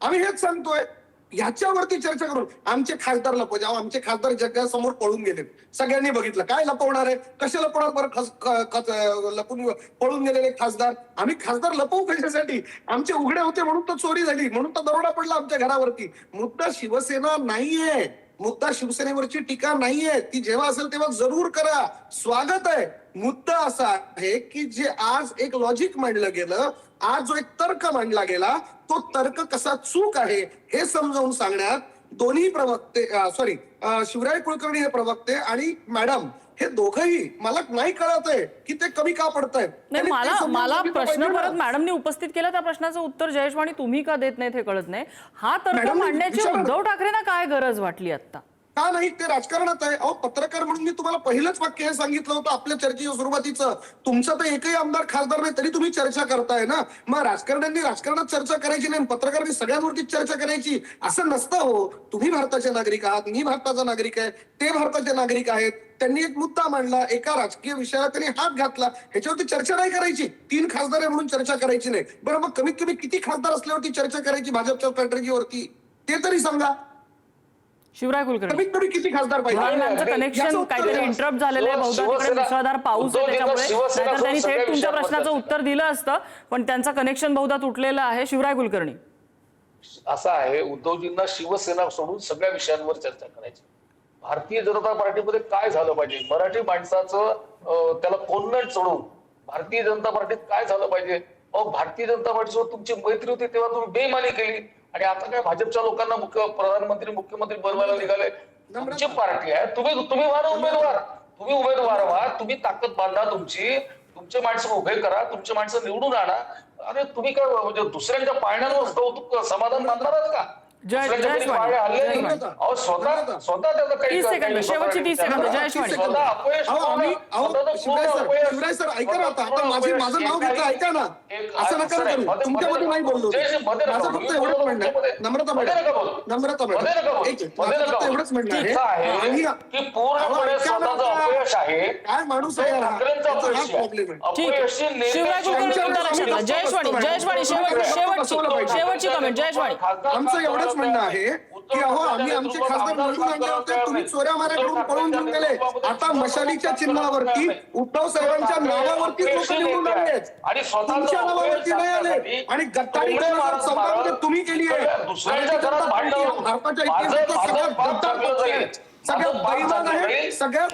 आम्ही हेच सांगतोय. ह्याच्यावरती चर्चा करून आमचे खासदार लपव, आमचे खासदार जगासमोर पळून गेले, सगळ्यांनी बघितलं. काय लपवणार आहे? कशा लपवणार बरं? लपून पळून गेलेले खासदार. आम्ही खासदार लपवू कशासाठी? आमचे उघडे होते म्हणून तर चोरी झाली, म्हणून तर दरोडा पडला आमच्या घरावरती. मुद्दा शिवसेना नाहीये, मुद्दा शिवसेनेवरची टीका नाहीये. ती जेव्हा असेल तेव्हा जरूर करा, स्वागत आहे. मुद्दा असा आहे की जे आज एक लॉजिक मांडलं गेलं, आज जो एक तर्क मांडला गेला तो तर्क कसा चूक आहे हे समजावून सांगण्यात दोन्ही प्रवक्ते सॉरी शिवराय कुलकर्णी हे प्रवक्ते आणि मॅडम हे दोघंही मला नाही कळत आहे की ते कमी का पडतायत. नाही, त्यांनी ते समजून मला घेतलं प्रश्न पाहिजे ना. परत मॅडमनी उपस्थित केला, त्या प्रश्नाचं उत्तर जयेश वाणी तुम्ही का देत नाहीत हे कळत नाही. हा तर्क मॅडमनी मांडण्याची विचारा ना. उद्धव ठाकरेंना काय गरज वाटली आता? का नाही, ते राजकारणात आहे. अहो पत्रकार म्हणून मी तुम्हाला पहिलंच वाक्य हे सांगितलं होतं आपल्या चर्चेच्या सुरुवातीचं. तुमचं तर एकही आमदार खासदार नाही तरी तुम्ही चर्चा करताय ना. मग राजकारण्यांनी राजकारणात चर्चा करायची नाही, पत्रकारांनी सगळ्यांवरती चर्चा करायची असं नसतं हो. तुम्ही भारताचे नागरिक आहात, मी भारताचा नागरिक आहे, ते भारताचे नागरिक आहेत. त्यांनी एक मुद्दा मांडला, एका राजकीय विषयाला त्यांनी हात घातला, ह्याच्यावरती चर्चा नाही करायची. 3 खासदार आहे म्हणून चर्चा करायची नाही. बरं मग कमीत कमी किती खासदार असल्यावरती चर्चा करायची भाजपच्या स्ट्रॅटेजीवरती ते तरी सांगा. शिवराय कुलकर्णी, कमीत कमी किती खासदार पाहिजे? कनेक्शन काहीतरी इंटरप्ट झालेलं आहे बहुधा, तिकडे मुसळधार पाऊस आहे त्याच्यामुळे, नाहीतर त्यांनी थेट तुमच्या प्रश्नाचं उत्तर दिलं असतं, पण त्यांचं कनेक्शन बहुधा तुटलेलं आहे. शिवराय कुलकर्णी, असं आहे, उद्धवजींना शिवसेना सोडून सगळ्या विषयांवर चर्चा करायची. भारतीय जनता पार्टीमध्ये काय झालं पाहिजे, मराठी माणसाचं त्याला कोन्नट सोडून भारतीय जनता पार्टीत काय झालं पाहिजे. भारतीय जनता पार्टीसोबत तुमची मैत्री होती तेव्हा तुम्ही बेईमानी केली आणि आता काय भाजपच्या लोकांना प्रधानमंत्री मुख्यमंत्री बनवायला निघाले. तुमची पार्टी आहे, तुम्ही व्हा उमेदवार, तुम्ही उमेदवार व्हा, तुम्ही ताकद बांधा, तुमचे माणसं उभे करा, तुमचे माणसं निवडून आणा. अरे तुम्ही काय म्हणजे दुसऱ्यांच्या पाळण्यावर कौतुक समाधान मानणारच का? जयेश वाणी, स्वतः त्याचं काही 30 सेकंद, शेवटची 30 सेकंद. जयेश वाणी, स्वतः अपयश शिवराय सर ऐका ना, आता माझं नाव घेतलं, ऐका ना, असं नका करू. तुमच्यामध्ये नाही बोललो, माझं फक्त एवढंच म्हणणं आहे. नम्रता मॅडम एवढंच म्हणणं आहे, पूर्णपणे स्वतःचं अपयश आहे. काय माणूस आहे यार, प्रॉब्लेम आहे. ठीक, शिवराय कुलकर्णी मुद्दा लक्षात आला. जयेश वाणी, शेवटची कमेंट. जयेश वाणी, आमचं एवढंच म्हणणं आहे की अहो आम्ही आमचे खासदार निवडून आणले होते, तुम्ही चोऱ्या माऱ्या करून पळून घेऊन गेले. आता मशालीच्या चिन्हावरती उद्धव साहेबांच्या नावावरती लोक निवडून आले, तुमच्या नावावरती नाही आले. आणि गद्दारी 2014 मध्ये तुम्ही केली आहे. भारताच्या इतिहासात सगळ्यात गद्दार पक्ष आहे, सगळ्यात बैमान आहे, सगळ्यात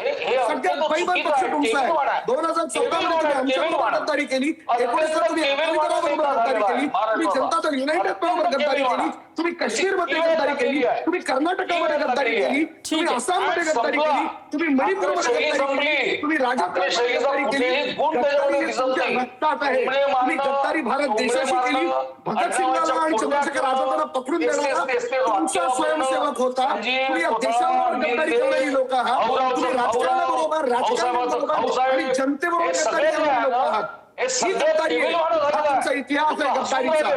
बैमान पक्ष तुमचा आहे. 2014 मध्ये तुम्ही आमच्याबरोबर गद्दारी केली, 19 तुम्ही अमेरिकेबरोबर गद्दारी केली, तुम्ही जनता दल युनायटेड बरोबर गद्दारी केली, तुम्ही काश्मीरमध्ये गद्दारी केली, तुम्ही कर्नाटकामध्ये गद्दारी केली, तुम्ही आसाममध्ये गद्दारी केली, तुम्ही मणिपूरमध्ये गद्दारी केली, तुम्ही राजस्थानमध्ये गद्दारी केली. गद्दारी हे तुमच्या रक्तात आहे. तुम्ही गद्दारी भारत देशाशी केली. भगतसिंगाला आणि चंद्रशेखर आझादांना पकडून देणारा तुमचा स्वयंसेवक होता. तुम्ही या देशावर गद्दारी करणारी लोक आहात. तुम्ही राजकारणाबरोबर आणि जनतेबरोबर गद्दारी करणारी लोक आहात. ही गद्दारी आहे. हा तुमचा इतिहास आहे गद्दारीचा.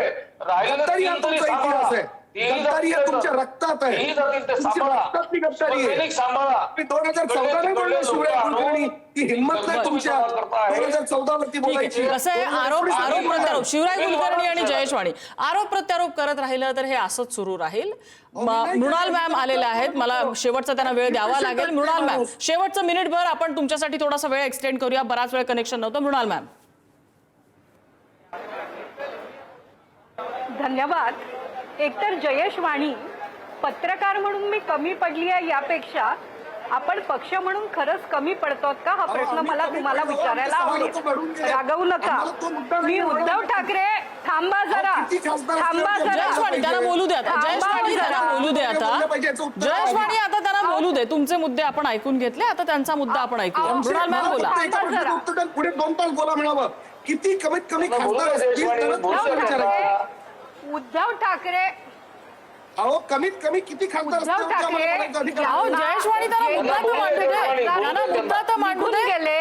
गद्दारी हा तुमचा इतिहास आहे. गद्दारी आहे तुमच्या रक्तात आहे. तुमच्या रक्तातली गद्दारी आहे. 2014 नाही बोलले शिवराय कुलकर्णी, ती हिंमत नाही तुमच्या 2014 वरती बोलायची. कसं आहे, आरोप प्रत्यारोप. शिवराय कुलकर्णी आणि जयेश वाणी आरोप प्रत्यारोप करत राहिलं तर हे असंच सुरू राहील. मृणाल मॅम आलेल्या आहेत, मला शेवटचा त्यांना वेळ द्यावा लागेल. मृणाल मॅम, शेवटचं मिनिटभर आपण तुमच्यासाठी थोडासा वेळ एक्सटेंड करूया, बराच वेळ कनेक्शन नव्हतं. मृणाल मॅम, धन्यवाद. एकतर जयेश वाणी, पत्रकार म्हणून मी कमी पडली आहे यापेक्षा आपण पक्ष म्हणून खरंच कमी पडतो का, हा प्रश्न मला तुम्हाला विचारायला आवडेल. रागवू नका. मी उद्धव ठाकरे, थांबा जरा. जयेश वाणी त्यांना बोलू द्या. जयेश वाणी त्यांना बोलू दे आता. जयेश वाणी आता त्यांना बोलू दे. तुमचे मुद्दे आपण ऐकून घेतले, आता त्यांचा मुद्दा आपण ऐकूया. मृणाल मॅम बोला. पुढे 2 तास बोला म्हणावं. किती कमीत कमी खासदार असतील तरच विचारायचं. उद्धव ठाकरे, अहो कमीत कमी किती खासदार उद्धव ठाकरे अहो जयेश वाणी त्यांना मुद्दा तर मांडू दे. त्यांना मुद्दा तर मांडू दे. गेले.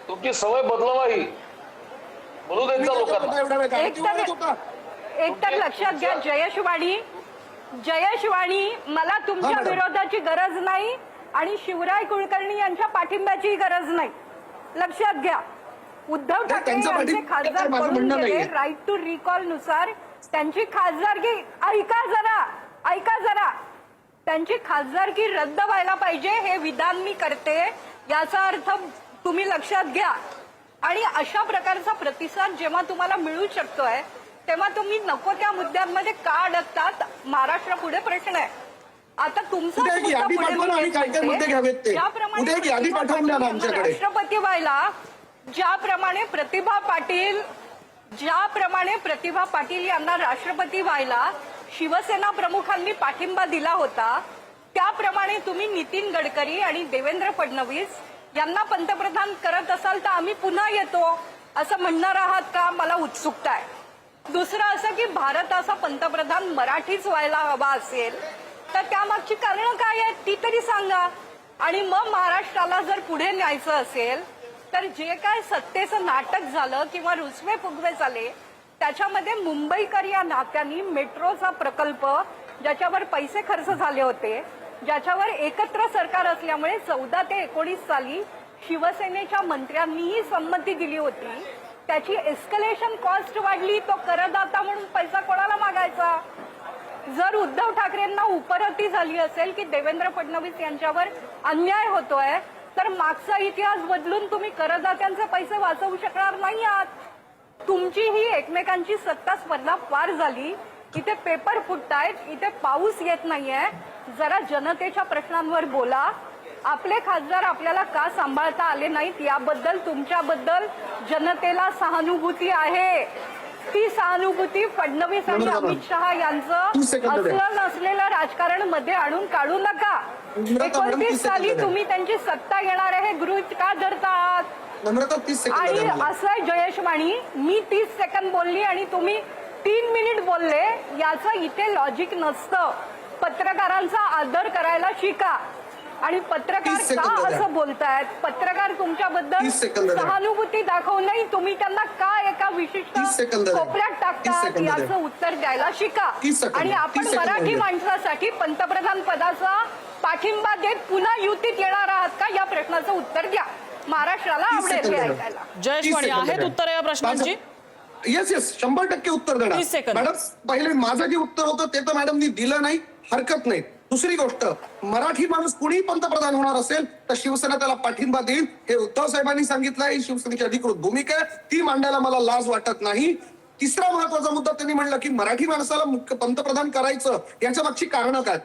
तुमची सवय बदलावा ही, बोलू द्यायचा लोकांना. एकतर लक्षात घ्या, जयेश वाणी मला तुमच्या विरोधाची गरज नाही आणि शिवराय कुलकर्णी यांच्या पाठिंब्याची गरज नाही. लक्षात घ्या, उद्धव ठाकरे यांचे खासदार पळून गेले. राईट टू रिकॉल नुसार त्यांची खासदारकी, ऐका जरा, त्यांची खासदारकी रद्द व्हायला पाहिजे हे विधान मी करते. याचा अर्थ तुम्ही लक्षात घ्या. आणि अशा प्रकारचा प्रतिसाद जेव्हा तुम्हाला मिळू शकतोय तेव्हा तुम्ही नको त्या मुद्द्यांमध्ये का अडकतात. महाराष्ट्र पुढे प्रश्न आहे. आता तुमचा राष्ट्रपती व्हायला ज्याप्रमाणे प्रतिभा पाटील यांना राष्ट्रपती व्हायला शिवसेना प्रमुखांनी पाठिंबा दिला होता त्याप्रमाणे तुम्ही नितीन गडकरी आणि देवेंद्र फडणवीस यांना पंतप्रधान करत असाल तर आम्ही पुन्हा येतो असं म्हणणार आहात का? मला उत्सुकता आहे. दुसरं असं की भारताचा पंतप्रधान मराठीच व्हायला हवा असेल तर त्यामागची कारणं काय आहेत ती तरी सांगा. आणि मग महाराष्ट्राला जर पुढे न्यायचं असेल तर जे काय सत्तेचं नाटक झालं किंवा रुसवे फुगवे झाले त्याच्यामध्ये मुंबईकर या नात्यांनी मेट्रोचा प्रकल्प ज्याच्यावर पैसे खर्च झाले होते, ज्याच्यावर एकत्र सरकार असल्यामुळे 14 ते 19 साली शिवसेनेच्या मंत्र्यांनीही संमती दिली होती, त्याची एस्कलेशन कॉस्ट वाढली, तो करदाता म्हणून पैसा कोणाला मागायचा? जर उद्धव ठाकरेंना उपरती झाली असेल की देवेंद्र फडणवीस यांच्यावर अन्याय होतोय तर मागचा इतिहास बदलून तुम्ही करदात्यांचे पैसे वाचवू शकणार नाही आहात. तुमची ही एकमेकांची सत्ता स्पर्धा पार झाली. इथे पेपर फुटतायत, इथे पाऊस येत नाहीये. जरा जनतेच्या प्रश्नांवर बोला. आपले खासदार आपल्याला का सांभाळता आले नाहीत याबद्दल तुमच्याबद्दल जनतेला सहानुभूती आहे. ती सहानुभूती फडणवीस आणि अमित शहा यांचं असलं नसलेलं राजकारण मध्ये आणून काढू नका. 29 साली तुम्ही त्यांची सत्ता येणार आहे हे गृहीत का धरतात? आणि असं आहे जयेश माणी, मी 30 सेकंद बोलली आणि तुम्ही 3 मिनिट बोलले, याचं इथे लॉजिक नसतं. पत्रकारांचा आदर करायला शिका. आणि पत्रकार का असं बोलतायत? पत्रकार तुमच्याबद्दल सहानुभूती दाखवूनही तुम्ही त्यांना का एका विशिष्ट कोपऱ्यात टाकतात याचं उत्तर द्यायला शिका. आणि आपण मराठी माणसासाठी पंतप्रधान पदाचा पाठिंबा देत पुन्हा युतीत येणार आहात का या प्रश्नाचं उत्तर द्या. महाराष्ट्राला आवडेल हे ऐकायला. जयेश माळी, आहेत उत्तर या प्रश्नांची? येस 100% उत्तर देणार मॅडम. पहिले माझं जे उत्तर होतं ते तर मॅडमनी दिलं नाही, हरकत नाही. दुसरी गोष्ट, मराठी माणूस कुणीही पंतप्रधान होणार असेल तर शिवसेना त्याला पाठिंबा देईल हे उद्धव साहेबांनी सांगितलं. ही शिवसेनेची अधिकृत भूमिका आहे, ती मांडायला मला लाज वाटत नाही. तिसरा महत्वाचा मुद्दा त्यांनी म्हणलं की मराठी माणसाला मुख्य पंतप्रधान करायचं, याच्या मागची कारणं काय?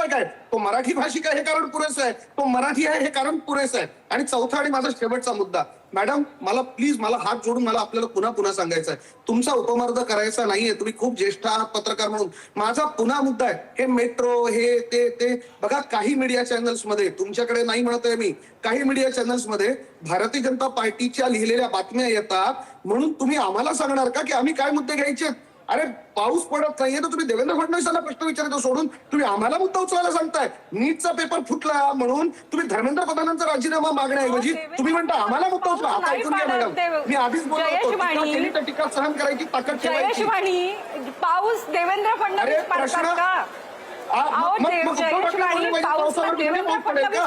काय तो मराठी भाषिक आहे हे कारण पुरेसं आहे, तो मराठी आहे हे कारण पुरेसं आहे. आणि चौथा आणि माझा शेवटचा मुद्दा, मॅडम मला प्लीज, मला हात जोडून मला आपल्याला पुन्हा सांगायचं आहे, तुमचा उपमर्द करायचा नाहीये. तुम्ही खूप ज्येष्ठ आहात पत्रकार म्हणून. माझा पुन्हा मुद्दा आहे, हे मेट्रो हे ते बघा, काही मीडिया चॅनल्स मध्ये, तुमच्याकडे नाही म्हणतोय मी, काही मीडिया चॅनल्स मध्ये भारतीय जनता पार्टीच्या लिहिलेल्या बातम्या येतात म्हणून तुम्ही आम्हाला सांगणार का की आम्ही काय मुद्दे घ्यायचे? अरे पाऊस पडत नाहीये तर तुम्ही देवेंद्र फडणवीसांना प्रश्न विचारायचा सोडून तुम्ही आम्हाला मुद्दा उचलायला सांगताय. नीटचा पेपर फुटला म्हणून तुम्ही धर्मेंद्र प्रधानांचा राजीनामा मागण्याऐवजी तुम्ही म्हणता आम्हाला मुद्दा उचला. आता ऐकून घ्या मॅडम, मी आधीच बोलतो टीका सहन करायची ताकद ठेवायची. पाऊस देवेंद्र फडणवीस पाडतात का?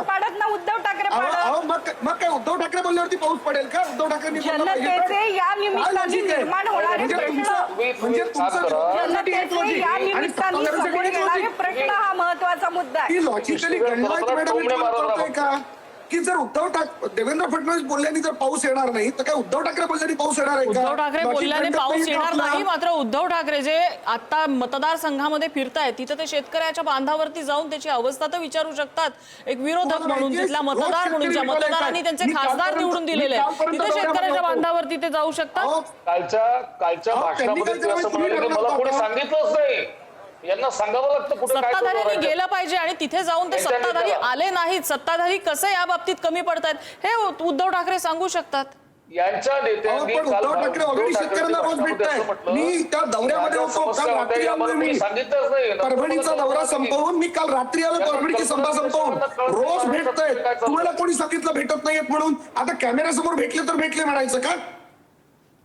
पाडत ना उद्धव ठाकरे पाडत. मग काय उद्धव ठाकरे बोलल्यावरती पाऊस पडेल का? उद्धव ठाकरेंनी जनतेचे या निमित्ताने निर्माण होणारे प्रश्न, जनतेचे या निमित्ताने समोर येणारे प्रश्न हा महत्वाचा मुद्दा आहे. लॉजिकली मॅडम का की जर देवेंद्र फडणवीस बोलल्याने जर पाऊस येणार नाही तर काय उद्धव ठाकरे बोलल्याने पाऊस येणार आहे का? उद्धव ठाकरे बोलल्याने पाऊस येणार नाही, मात्र उद्धव ठाकरे जे आता मतदारसंघामध्ये फिरतायत तिथं ते शेतकऱ्याच्या बांधावरती जाऊन त्याची अवस्था तर विचारू शकतात. एक विरोधक म्हणून, तिथला मतदार म्हणून, ज्या मतदारांनी त्यांचे खासदार निवडून दिलेले आहेत तिथे शेतकऱ्याच्या बांधावरती ते जाऊ शकतात. कालच्या भाषणामध्ये असं म्हणाले की मला कोणी सांगितलंच नाही, यांना सांगावं लागतं कुठे काय सत्ताधाऱ्यांनी गेलं पाहिजे आणि तिथे जाऊन ते सत्ताधारी आले नाहीत. सत्ताधारी कसं या बाबतीत कमी पडतात हे उद्धव ठाकरे सांगू शकतात. यांच्या नेत्यांनी उद्धव ठाकरे ऑलरेडी शेतकऱ्यांना रोज भेटतायत. मी त्या दौऱ्यामध्ये होतो, काल रात्री आलो मी, परभणीचा दौरा संपवून मी काल रात्री आलो, परभणीची सभा संपवून. रोज भेटतायत. तुम्हाला कोणी सांगितलं भेटत नाहीयेत म्हणून? आता कॅमेरा समोर भेटले तर भेटले म्हणायचं का?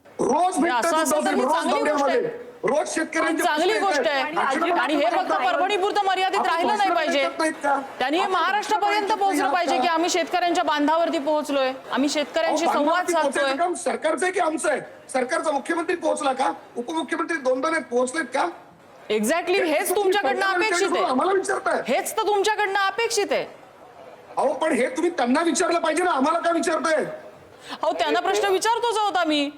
रोज भेटतात दौऱ्यामध्ये, रोज शेतकऱ्यांची चांगली गोष्ट आहे. आणि हे फक्त परभणीपुरतं मर्यादित राहिलं नाही पाहिजे, त्यांनी हे महाराष्ट्रापर्यंत पोहोचलं पाहिजे की आम्ही शेतकऱ्यांच्या बांधावरती पोहोचलोय, आम्ही शेतकऱ्यांशी संवाद साधतोय. सरकारचं आहे की आमचं आहे? सरकारचा मुख्यमंत्री पोहोचला का? उपमुख्यमंत्री 2 पोहोचलेत का? एक्झॅक्टली हेच तुमच्याकडनं अपेक्षित आहे. आम्हाला विचारताय, हेच तर तुमच्याकडनं अपेक्षित आहे. अहो पण हे तुम्ही त्यांना विचारलं पाहिजे ना, आम्हाला का विचारताय? अहो त्यांना प्रश्न विचारतोच आहोत आम्ही.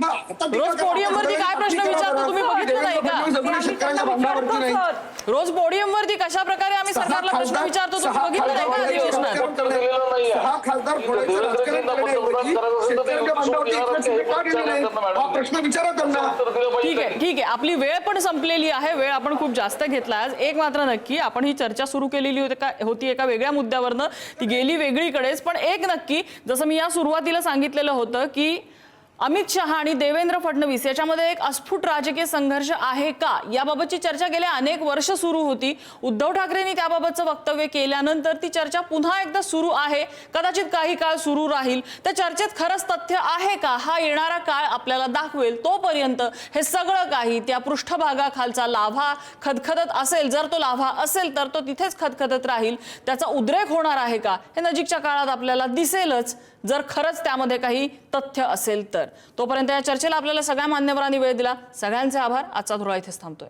रोज पोडियमवरती काय प्रश्न विचारतो तुम्ही बघितलं नाही का? रोज पोडियमवरती कशा प्रकारे आम्ही सरकारला प्रश्न विचारतो तुम्ही बघितलं नाही का? खासदार फोडायचं राजकारण करण्याऐवजी शेतकऱ्यांच्या बांधावरती एकनाथ शिंदे का गेले नाही हा प्रश्न विचारा त्यांना. ठीक आहे, आपली वेळ पण संपलेली आहे. वेळ आपण खूप जास्त घेतला आज. एक मात्र नक्की, आपण ही चर्चा सुरू केलेली होती एका वेगळ्या मुद्द्यावरनं, ती गेली वेगळीकडेच. पण एक नक्की, जसं मी या सुरुवातीला सांगितलेलं होतं की अमित शहा आणि देवेंद्र फडणवीस याच्यामध्ये एक अस्फुट राजकीय संघर्ष आहे का, याबाबतची चर्चा गेल्या अनेक वर्ष सुरू होती. उद्धव ठाकरेंनी त्याबाबतचं वक्तव्य केल्यानंतर ती चर्चा पुन्हा एकदा सुरू आहे. कदाचित काही काळ सुरू राहील. त्या चर्चेत खरंच तथ्य आहे का, हा येणारा काळ आपल्याला दाखवेल. तोपर्यंत हे सगळं काही त्या पृष्ठभागाखालचा लाव्हा खदखदत असेल, जर तो लाव्हा असेल तर तो तिथेच खदखदत राहील. त्याचा उद्रेक होणार आहे का, हे नजीकच्या काळात आपल्याला दिसेलच, जर खरंच त्यामध्ये काही तथ्य असेल तर. तोपर्यंत या चर्चेला आपल्याला सगळ्या मान्यवरांनी वेळ दिला. सगळ्यांचे आभार. आजचा धुरा इथेच थांबतोय.